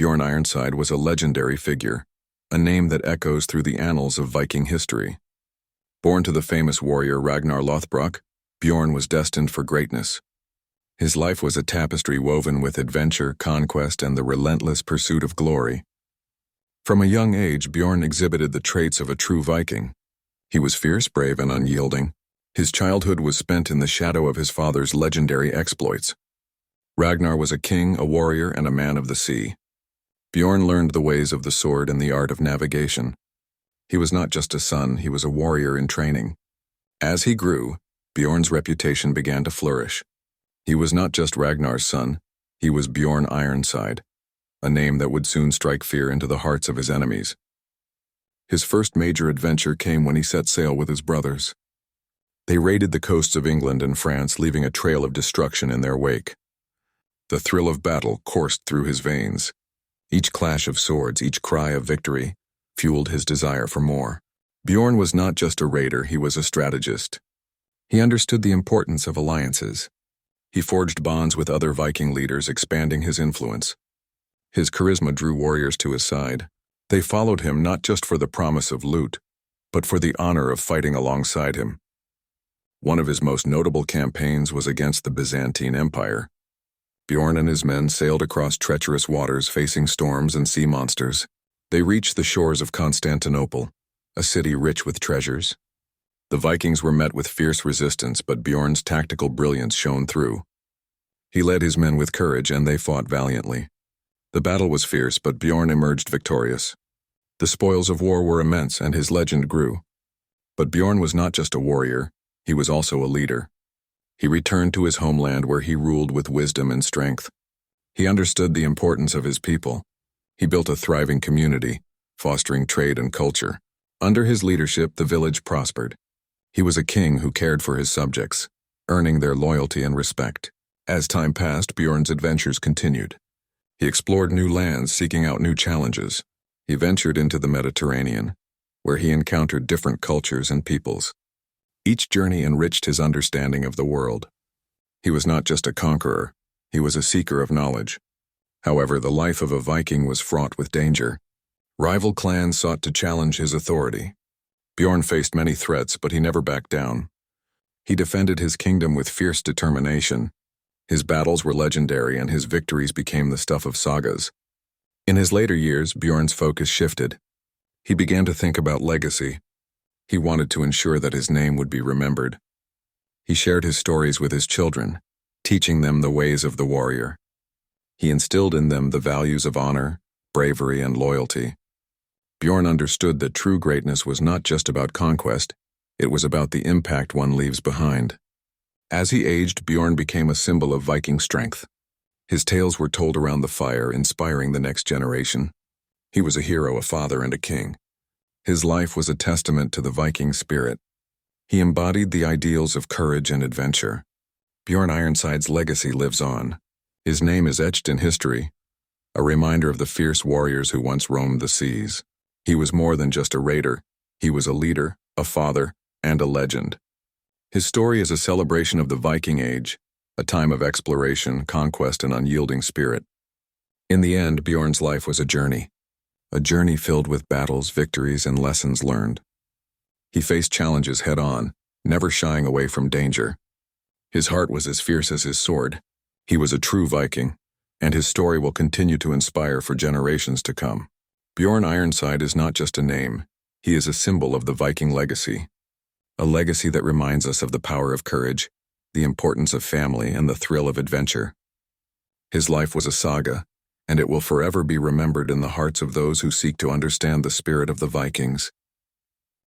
Bjorn Ironside was a legendary figure, a name that echoes through the annals of Viking history. Born to the famous warrior Ragnar Lothbrok, Bjorn was destined for greatness. His life was a tapestry woven with adventure, conquest, and the relentless pursuit of glory. From a young age, Bjorn exhibited the traits of a true Viking. He was fierce, brave, and unyielding. His childhood was spent in the shadow of his father's legendary exploits. Ragnar was a king, a warrior, and a man of the sea. Bjorn learned the ways of the sword and the art of navigation. He was not just a son, he was a warrior in training. As he grew, Bjorn's reputation began to flourish. He was not just Ragnar's son, he was Bjorn Ironside, a name that would soon strike fear into the hearts of his enemies. His first major adventure came when he set sail with his brothers. They raided the coasts of England and France, leaving a trail of destruction in their wake. The thrill of battle coursed through his veins. Each clash of swords, each cry of victory, fueled his desire for more. Bjorn was not just a raider, he was a strategist. He understood the importance of alliances. He forged bonds with other Viking leaders, expanding his influence. His charisma drew warriors to his side. They followed him not just for the promise of loot, but for the honor of fighting alongside him. One of his most notable campaigns was against the Byzantine Empire. Bjorn and his men sailed across treacherous waters, facing storms and sea monsters. They reached the shores of Constantinople, a city rich with treasures. The Vikings were met with fierce resistance, but Bjorn's tactical brilliance shone through. He led his men with courage, and they fought valiantly. The battle was fierce, but Bjorn emerged victorious. The spoils of war were immense, and his legend grew. But Bjorn was not just a warrior, he was also a leader. He returned to his homeland where he ruled with wisdom and strength. He understood the importance of his people. He built a thriving community, fostering trade and culture. Under his leadership, the village prospered. He was a king who cared for his subjects, earning their loyalty and respect. As time passed, Bjorn's adventures continued. He explored new lands, seeking out new challenges. He ventured into the Mediterranean, where he encountered different cultures and peoples. Each journey enriched his understanding of the world. He was not just a conqueror, he was a seeker of knowledge. However, the life of a Viking was fraught with danger. Rival clans sought to challenge his authority. Bjorn faced many threats, but he never backed down. He defended his kingdom with fierce determination. His battles were legendary, and his victories became the stuff of sagas. In his later years, Bjorn's focus shifted. He began to think about legacy. He wanted to ensure that his name would be remembered. He shared his stories with his children, teaching them the ways of the warrior. He instilled in them the values of honor, bravery, and loyalty. Bjorn understood that true greatness was not just about conquest, it was about the impact one leaves behind. As he aged, Bjorn became a symbol of Viking strength. His tales were told around the fire, inspiring the next generation. He was a hero, a father, and a king. His life was a testament to the Viking spirit. He embodied the ideals of courage and adventure. Bjorn Ironside's legacy lives on. His name is etched in history, a reminder of the fierce warriors who once roamed the seas. He was more than just a raider. He was a leader, a father, and a legend. His story is a celebration of the Viking Age, a time of exploration, conquest, and unyielding spirit. In the end, Bjorn's life was a journey filled with battles, victories, and lessons learned. He faced challenges head-on, never shying away from danger. His heart was as fierce as his sword. He was a true Viking, and his story will continue to inspire for generations to come. Bjorn Ironside is not just a name, he is a symbol of the Viking legacy. A legacy that reminds us of the power of courage, the importance of family, and the thrill of adventure. His life was a saga, and it will forever be remembered in the hearts of those who seek to understand the spirit of the Vikings.